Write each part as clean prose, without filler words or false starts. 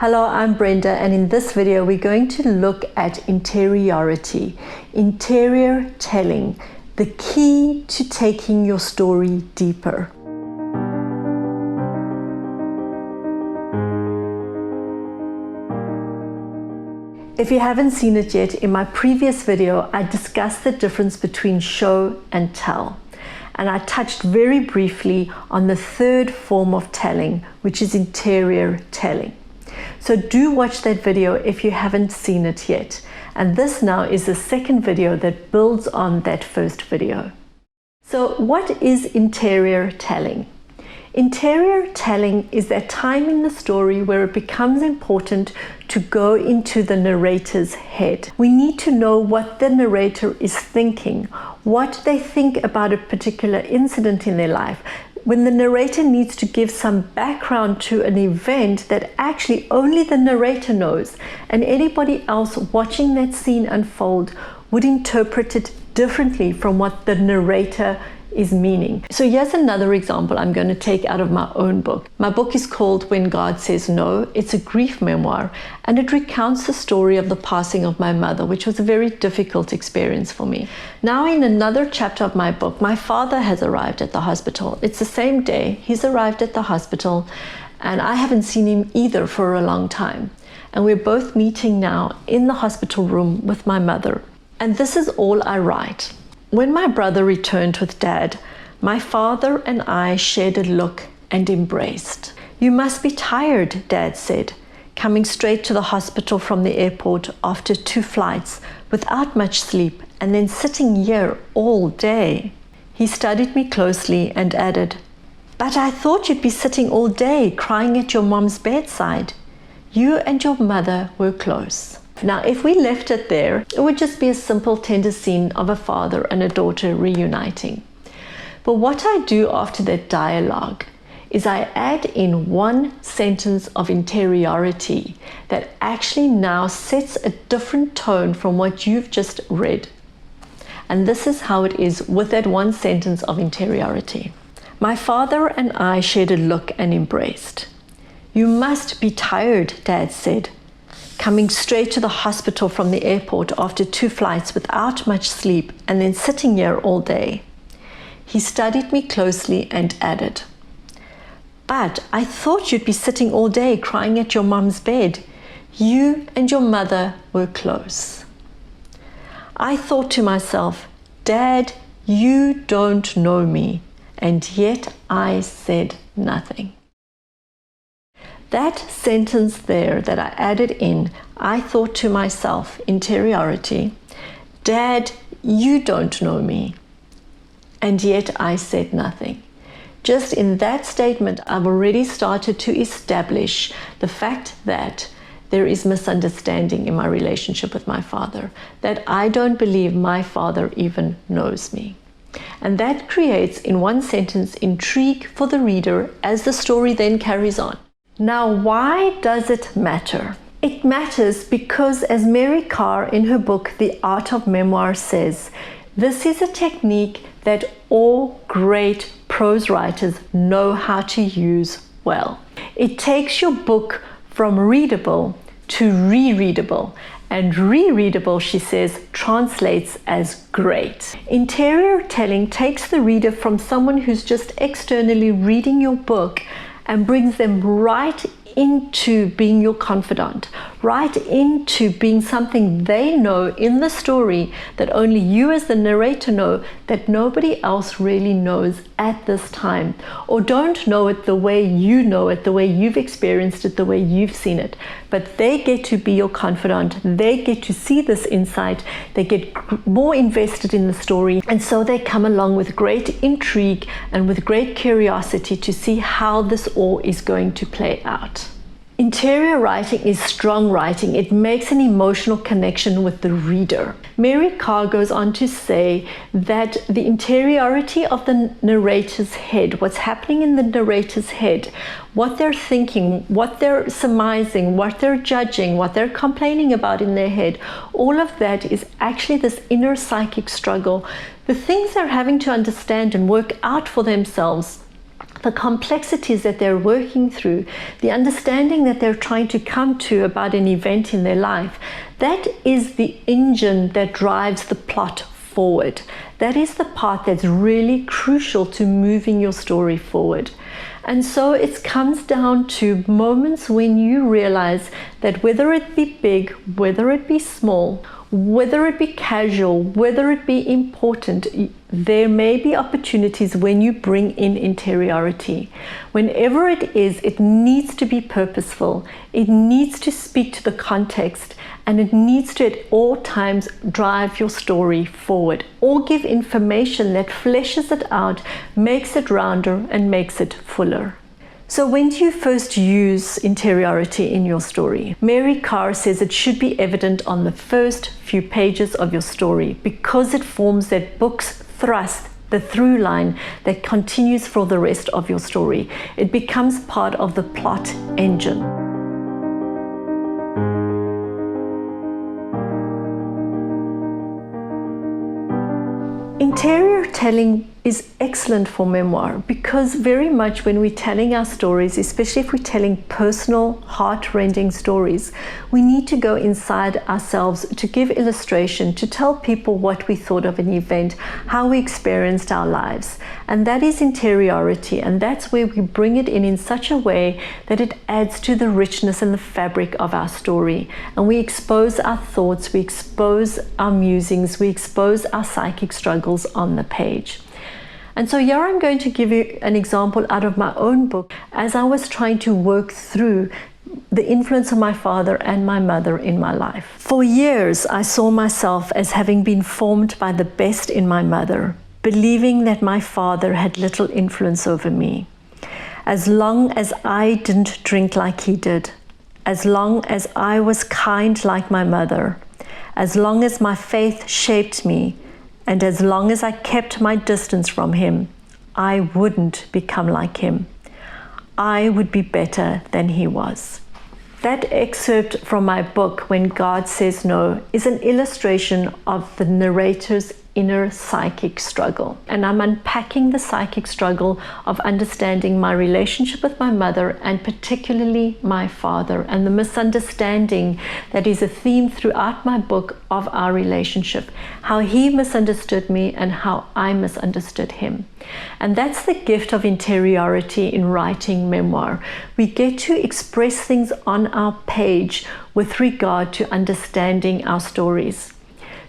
Hello, I'm Brenda, and in this video we're going to look at interiority, interior telling, the key to taking your story deeper. If you haven't seen it yet, in my previous video I discussed the difference between show and tell. And I touched very briefly on the third form of telling, which is interior telling. So do watch that video if you haven't seen it yet. And this now is the second video that builds on that first video. So what is interior telling? Interior telling is that time in the story where it becomes important to go into the narrator's head. We need to know what the narrator is thinking, what they think about a particular incident in their life. When the narrator needs to give some background to an event that actually only the narrator knows, and anybody else watching that scene unfold would interpret it differently from what the narrator is meaning. So here's another example I'm going to take out of my own book. My book is called When God Says No. It's a grief memoir, and it recounts the story of the passing of my mother, which was a very difficult experience for me. Now in another chapter of my book, my father has arrived at the hospital. It's the same day he's arrived at the hospital, and I haven't seen him either for a long time. And we're both meeting now in the hospital room with my mother. And this is all I write. When my brother returned with Dad, my father and I shared a look and embraced. "You must be tired," Dad said, coming straight to the hospital from the airport after 2 flights without much sleep and then sitting here all day. He studied me closely and added, "But I thought you'd be sitting all day crying at your mom's bedside. You and your mother were close." Now, if we left it there, it would just be a simple tender scene of a father and a daughter reuniting. But what I do after that dialogue is I add in one sentence of interiority that actually now sets a different tone from what you've just read. And this is how it is with that one sentence of interiority. My father and I shared a look and embraced. "You must be tired," Dad said, coming straight to the hospital from the airport after 2 flights without much sleep and then sitting here all day. He studied me closely and added, "But I thought you'd be sitting all day crying at your mom's bed. You and your mother were close." I thought to myself, "Dad, you don't know me," and yet I said nothing. That sentence there that I added in, I thought to myself, interiority, "Dad, you don't know me," and yet I said nothing. Just in that statement, I've already started to establish the fact that there is misunderstanding in my relationship with my father, that I don't believe my father even knows me. And that creates, in one sentence, intrigue for the reader as the story then carries on. Now, why does it matter? It matters because, as Mary Karr in her book, The Art of Memoir says, this is a technique that all great prose writers know how to use well. It takes your book from readable to rereadable, and rereadable, she says, translates as great. Interior telling takes the reader from someone who's just externally reading your book and brings them right into being your confidant, right into being something they know in the story that only you as the narrator know, that nobody else really knows at this time, or don't know it the way you know it, the way you've experienced it, the way you've seen it. But they get to be your confidant, they get to see this insight, they get more invested in the story, and so they come along with great intrigue and with great curiosity to see how this all is going to play out. Interior writing is strong writing. It makes an emotional connection with the reader. Mary Karr goes on to say that the interiority of the narrator's head, what's happening in the narrator's head, what they're thinking, what they're surmising, what they're judging, what they're complaining about in their head, all of that is actually this inner psychic struggle, the things they're having to understand and work out for themselves the complexities that they're working through, the understanding that they're trying to come to about an event in their life, that is the engine that drives the plot forward. That is the part that's really crucial to moving your story forward. And so it comes down to moments when you realize that whether it be big, whether it be small, whether it be casual, whether it be important, there may be opportunities when you bring in interiority. Whenever it is, it needs to be purposeful. It needs to speak to the context, and it needs to at all times drive your story forward or give information that fleshes it out, makes it rounder, and makes it fuller. So when do you first use interiority in your story? Mary Karr says it should be evident on the first few pages of your story because it forms that book's thrust, the through line that continues for the rest of your story. It becomes part of the plot engine. Interior telling is excellent for memoir because very much when we're telling our stories, especially if we're telling personal, heart-rending stories, we need to go inside ourselves to give illustration, to tell people what we thought of an event, how we experienced our lives. And that is interiority, and that's where we bring it in such a way that it adds to the richness and the fabric of our story. And we expose our thoughts, we expose our musings, we expose our psychic struggles on the page. And so here I'm going to give you an example out of my own book as I was trying to work through the influence of my father and my mother in my life. For years, I saw myself as having been formed by the best in my mother, believing that my father had little influence over me. As long as I didn't drink like he did, as long as I was kind like my mother, as long as my faith shaped me, and as long as I kept my distance from him, I wouldn't become like him. I would be better than he was. That excerpt from my book, When God Says No, is an illustration of the narrator's inner psychic struggle. And I'm unpacking the psychic struggle of understanding my relationship with my mother and particularly my father, and the misunderstanding that is a theme throughout my book of our relationship, how he misunderstood me and how I misunderstood him. And that's the gift of interiority in writing memoir. We get to express things on our page with regard to understanding our stories.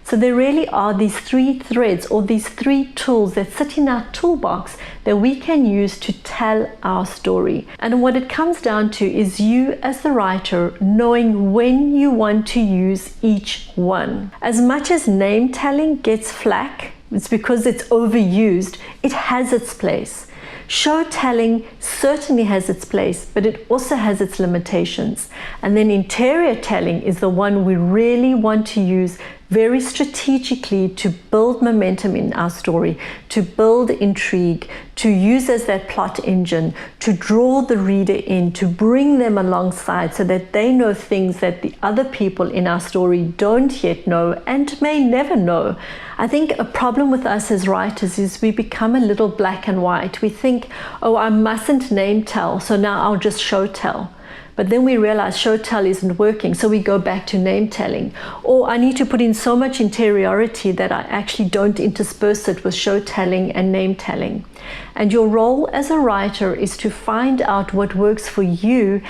So there really are these three threads or these three tools that sit in our toolbox that we can use to tell our story. And what it comes down to is you as the writer knowing when you want to use each one. As much as name telling gets flack, it's because it's overused, it has its place. Show telling certainly has its place, but it also has its limitations. And then interior telling is the one we really want to use very strategically to build momentum in our story, to build intrigue, to use as that plot engine, to draw the reader in, to bring them alongside so that they know things that the other people in our story don't yet know and may never know. I think a problem with us as writers is we become a little black and white. We think, oh, I mustn't name tell, so now I'll just show tell. But then we realize show tell isn't working, so we go back to name telling. Or I need to put in so much interiority that I actually don't intersperse it with show telling and name telling. And your role as a writer is to find out what works for you,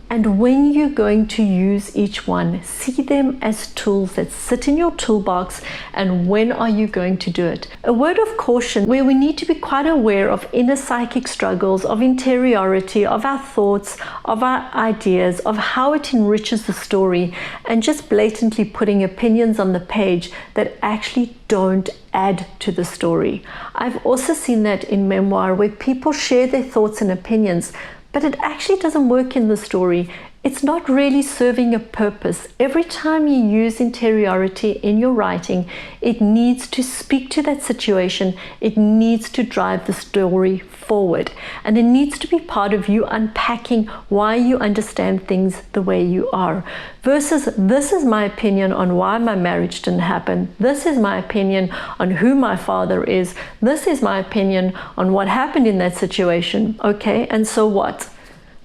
and when you're going to use each one, see them as tools that sit in your toolbox, and when are you going to do it. A word of caution where we need to be quite aware of inner psychic struggles, of interiority, of our thoughts, of our ideas, of how it enriches the story, and just blatantly putting opinions on the page that actually don't add to the story. I've also seen that in memoir where people share their thoughts and opinions, but it actually doesn't work in the story. it's not really serving a purpose. Every time you use interiority in your writing, it needs to speak to that situation. It needs to drive the story forward. And it needs to be part of you unpacking why you understand things the way you are. Versus, this is my opinion on why my marriage didn't happen. This is my opinion on who my father is. This is my opinion on what happened in that situation. Okay, and so what?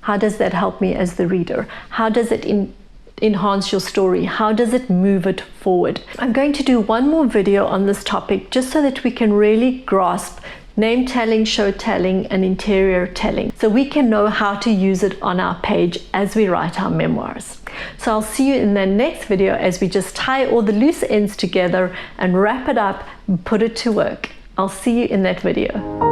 How does that help me as the reader? How does it enhance your story? How does it move it forward? I'm going to do one more video on this topic just so that we can really grasp name telling, show telling, and interior telling, so we can know how to use it on our page as we write our memoirs. So I'll see you in the next video as we just tie all the loose ends together and wrap it up and put it to work. I'll see you in that video.